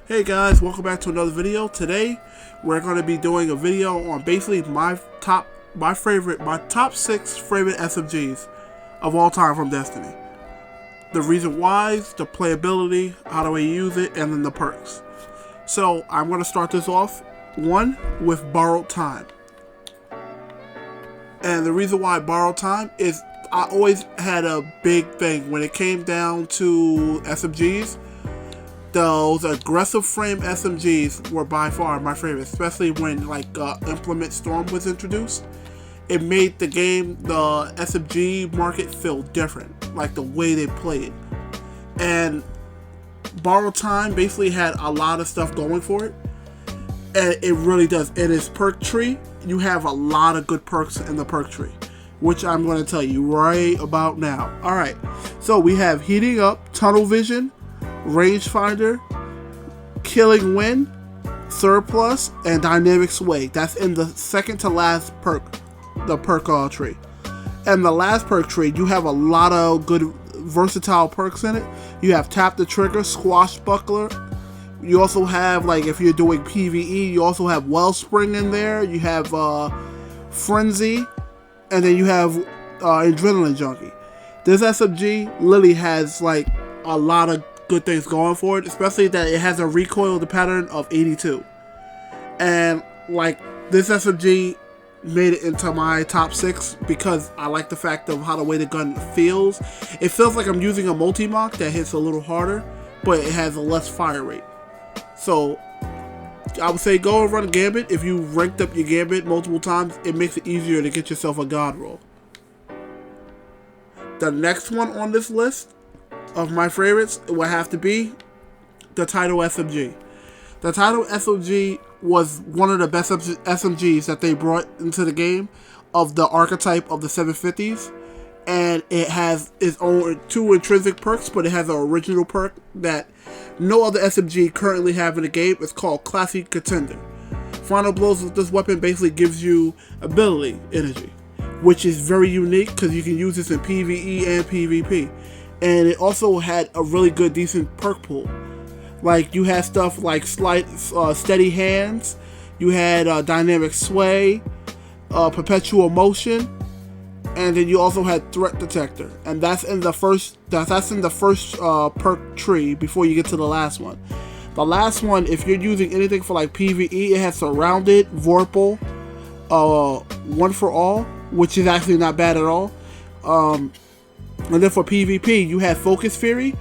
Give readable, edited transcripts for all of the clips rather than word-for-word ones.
Hey guys, welcome back to another video. Today we're going to be doing a video on basically my top 6 favorite SMGs of all time from Destiny. The reason why, the playability, how do I use it, and then the perks. So I'm going to start this off with Borrowed Time. And the reason why Borrowed Time is I always had a big thing when it came down to SMGs. Those aggressive frame SMGs were by far my favorite, especially when Implement Storm was introduced. It made the game, the SMG market feel different, like the way they played. And Borrowed Time basically had a lot of stuff going for it, and it really does. In its perk tree, you have a lot of good perks in the perk tree, which I'm going to tell you right about now. Alright, so we have Heating Up, Tunnel Vision, Rangefinder, Killing Wind, Surplus, and Dynamic Sway. That's in the second to last perk, the perk tree. And the last perk tree, you have a lot of good versatile perks in it. You have Tap the Trigger, Swashbuckler. You also have, if you're doing PvE, you also have Wellspring in there. You have Frenzy, and then you have Adrenaline Junkie. This SMG literally has a lot of good things going for it, especially that it has a recoil, the pattern of 82. And this SMG made it into my top 6 because I like the fact of how the way the gun feels. It feels like I'm using a multi-mock that hits a little harder, but it has a less fire rate. So I would say go and run Gambit. If you ranked up your Gambit multiple times, it makes it easier to get yourself a God roll. The next one on this list of my favorites would have to be the Untitled SMG. The Untitled SMG was one of the best SMGs that they brought into the game of the archetype of the 750s, and it has its own 2 intrinsic perks, but it has an original perk that no other SMG currently have in the game. It's called Classy Contender. Final blows with this weapon basically gives you ability energy, which is very unique because you can use this in PvE and PvP. And it also had a really good, decent perk pool. You had stuff like Steady Hands, you had Dynamic Sway, Perpetual Motion, and then you also had Threat Detector. And that's in the first perk tree before you get to the last one. The last one, if you're using anything for PvE, it has Surrounded, Vorpal, One for All, which is actually not bad at all. And then for PvP, you have Focus Fury,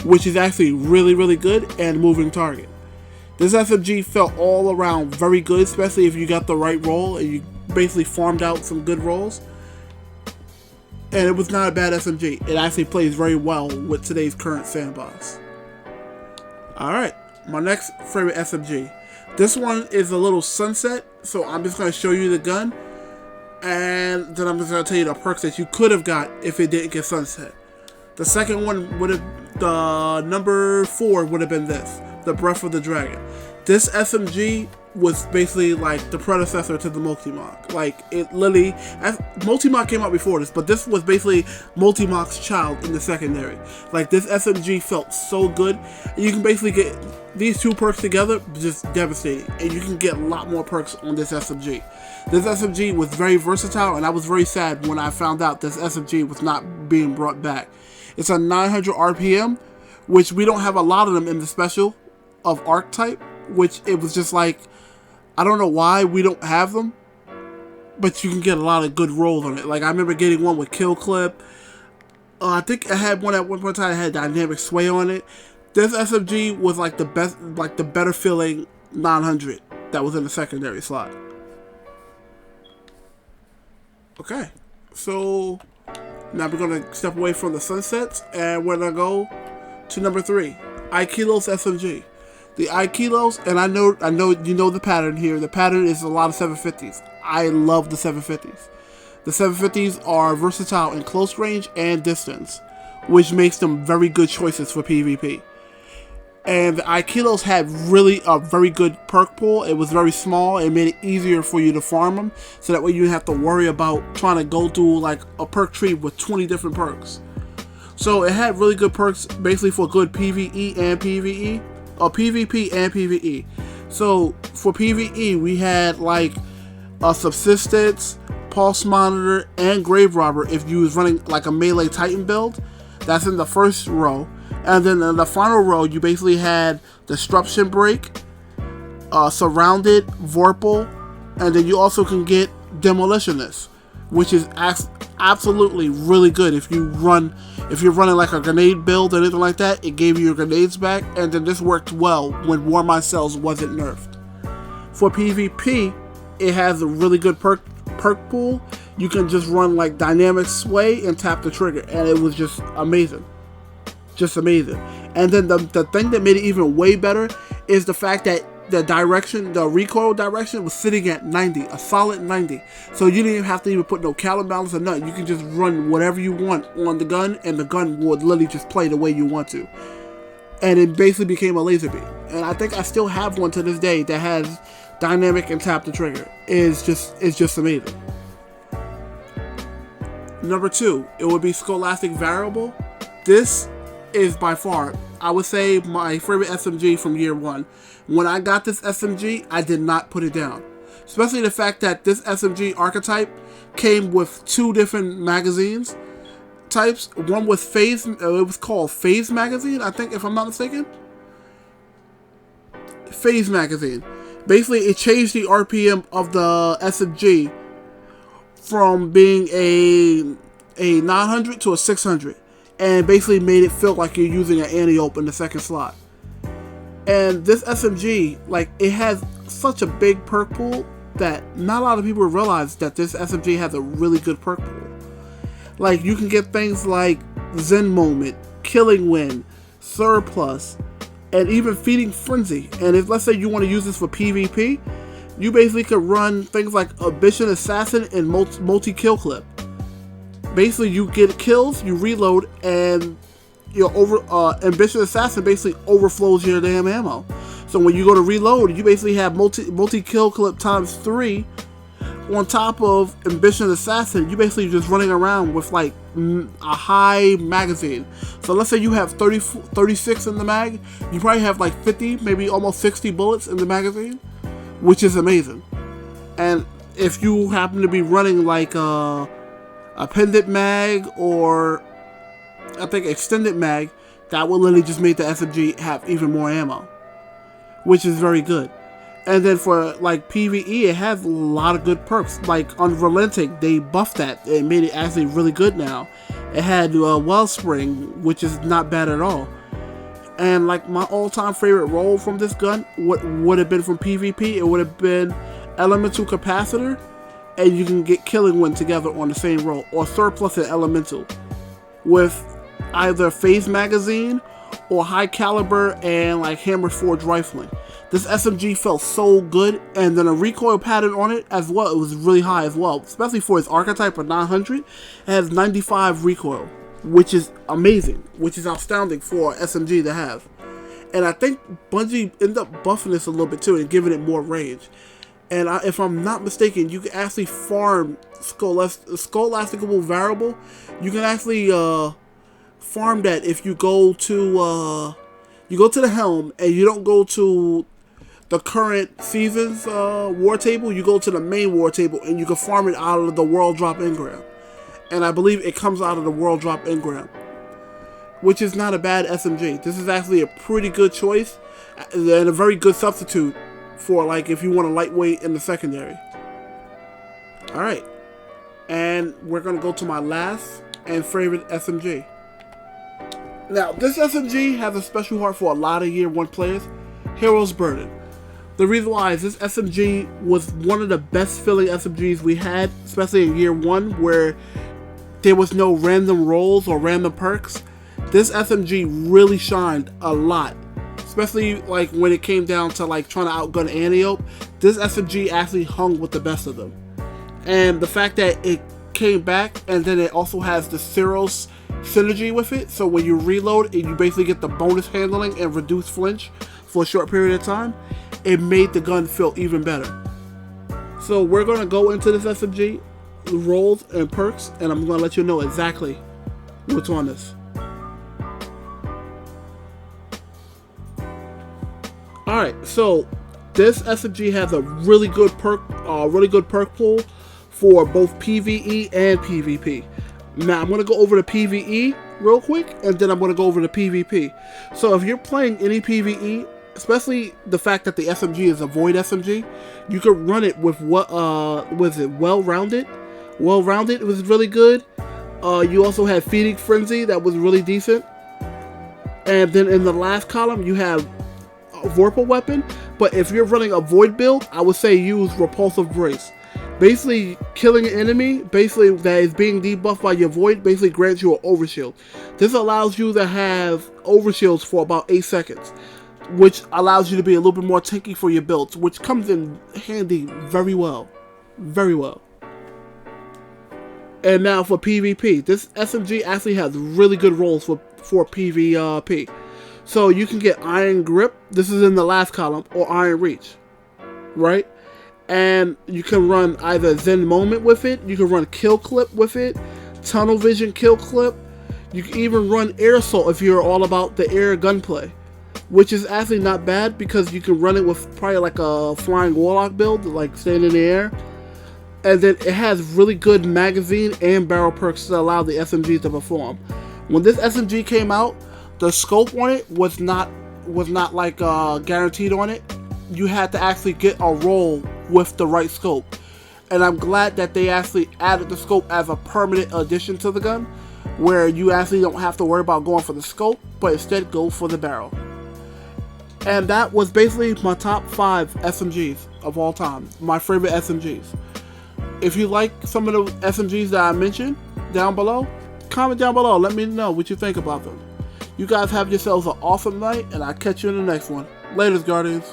which is actually really, really good, and Moving Target. This SMG felt all around very good, especially if you got the right roll and you basically farmed out some good rolls. And it was not a bad SMG. It actually plays very well with today's current sandbox. Alright, my next favorite SMG. This one is a little sunset, so I'm just going to show you the gun. And then I'm just going to tell you the perks that you could have got if it didn't get sunset. The second one would have, the number 4 would have been this, the Breath of the Dragon. This SMG was basically the predecessor to the Multi-Mock. It literally, Multi-Mock came out before this, but this was basically Multi-Mock's child in the secondary. This SMG felt so good. And you can basically get these 2 perks together, just devastating. And you can get a lot more perks on this SMG. This SMG was very versatile, and I was very sad when I found out this SMG was not being brought back. It's a 900 RPM, which we don't have a lot of them in the special of Archetype, which it was just I don't know why we don't have them, but you can get a lot of good rolls on it. I remember getting one with Kill Clip. I think I had one at one point in time that had Dynamic Sway on it. This SMG was the best, the better feeling 900 that was in the secondary slot. Okay, so now we're going to step away from the sunsets, and we're going to go to number 3, Aikilos SMG. The Aikilos, and I know you know the pattern here. The pattern is a lot of 750s. I love the 750s. The 750s are versatile in close range and distance, which makes them very good choices for PvP. And the Aikilos had really a very good perk pool. It was very small. It made it easier for you to farm them, so that way you didn't have to worry about trying to go through a perk tree with 20 different perks. So it had really good perks basically for good PvE and PvE. PvP and PvE. So for PvE, we had like a subsistence, pulse monitor, and grave robber if you was running like a melee titan build. That's in the first row. And then in the final row, you basically had disruption break, surrounded, vorpal, and then you also can get demolitionist, which is absolutely really good if you're running like a grenade build or anything like that. It gave you your grenades back, and then this worked well when Warmind Cells wasn't nerfed. For PvP, it has a really good perk pool. You can just run like dynamic sway and tap the trigger, and it was just amazing. Just amazing. And then the thing that made it even way better is the fact that the recoil direction was sitting at 90, a solid 90. So you didn't even have to even put no caliber balance or nothing. You can just run whatever you want on the gun, and the gun would literally just play the way you want to. And it basically became a laser beam. And I think I still have one to this day that has dynamic and tap the trigger. It's just amazing. Number 2, it would be Scholastic Variable. This is by far, I would say, my favorite SMG from year 1. When I got this SMG, I did not put it down. Especially the fact that this SMG archetype came with 2 different magazines types. One was phase, it was called Phase Magazine, I think, if I'm not mistaken. Phase Magazine. Basically, it changed the RPM of the SMG from being a 900 to a 600. And basically made it feel like you're using an anti-op in the second slot. And this SMG, like, it has such a big perk pool that not a lot of people realize that this SMG has a really good perk pool. Like, you can get things like Zen Moment, Killing Wind, Surplus, and even Feeding Frenzy. And if, let's say, you want to use this for PvP, you basically could run things like Ambition Assassin and multi-kill clip. Basically, you get kills, you reload, and your Ambition Assassin basically overflows your damn ammo. So when you go to reload, you basically have multi kill clip times 3 on top of Ambition Assassin. You basically just running around with like a high magazine. So let's say you have 36 in the mag, you probably have like 50, maybe almost 60 bullets in the magazine, which is amazing. And if you happen to be running like a pendant mag or I think extended mag, that will literally just make the SMG have even more ammo, which is very good. And then for like PvE, it has a lot of good perks. Like Unrelenting, they buffed that. It made it actually really good now. It had Wellspring, which is not bad at all. And like my all-time favorite role from this gun, what would have been from PvP, it would have been Elemental Capacitor, and you can get Killing Wind together on the same roll, or Surplus and Elemental, with either Phase Magazine or High Caliber and like Hammer Forge rifling. This SMG felt so good, and then a recoil pattern on it as well. It was really high as well, especially for its archetype of 900. It has 95 recoil, which is amazing, which is outstanding for SMG to have. And I think Bungie ended up buffing this a little bit too and giving it more range. And if I'm not mistaken, you can actually farm Scholasticable Variable. You can actually farm that if you go to the helm and you don't go to the current season's war table. You go to the main war table and you can farm it out of the World Drop Engram. And I believe it comes out of the World Drop Engram, which is not a bad SMG. This is actually a pretty good choice and a very good substitute for like if you want a lightweight in the secondary. Alright, and we're going to go to my last and favorite SMG. Now, this SMG has a special heart for a lot of Year 1 players, Hero's Burden. The reason why is this SMG was one of the best feeling SMGs we had, especially in Year 1, where there was no random rolls or random perks. This SMG really shined a lot, especially like when it came down to like trying to outgun Antiope. This SMG actually hung with the best of them. And the fact that it came back and then it also has the Cyril's synergy with it, so when you reload and you basically get the bonus handling and reduced flinch for a short period of time, it made the gun feel even better. So we're going to go into this SMG, rolls and perks, and I'm going to let you know exactly what's on this. Alright, so this SMG has a really good perk pool for both PvE and PvP. Now I'm gonna go over the PvE real quick, and then I'm gonna go over the PvP. So if you're playing any PvE, especially the fact that the SMG is a void SMG, you can run it with what was it, well-rounded? Well-rounded was really good. You also had Feeding Frenzy that was really decent. And then in the last column you have a Vorpal weapon, but if you're running a void build, I would say use Repulsive Brace. Basically, killing an enemy, basically that is being debuffed by your void, basically grants you an overshield. This allows you to have overshields for about 8 seconds, which allows you to be a little bit more tanky for your builds, which comes in handy very well. Very well. And now for PvP, this SMG actually has really good rolls for PvP. So you can get Iron Grip, this is in the last column, or Iron Reach, right? And you can run either Zen Moment with it, you can run Kill Clip with it, Tunnel Vision Kill Clip, you can even run Air Assault if you're all about the air gunplay, which is actually not bad because you can run it with probably like a Flying Warlock build, like staying in the air. And then it has really good magazine and barrel perks to allow the SMG to perform. When this SMG came out, the scope on it was not like guaranteed on it. You had to actually get a roll with the right scope. And I'm glad that they actually added the scope as a permanent addition to the gun, where you actually don't have to worry about going for the scope, but instead go for the barrel. And that was basically my top 5 SMGs of all time, my favorite SMGs. If you like some of the SMGs that I mentioned down below, comment down below, let me know what you think about them. You guys have yourselves an awesome night, and I'll catch you in the next one. Laters, Guardians.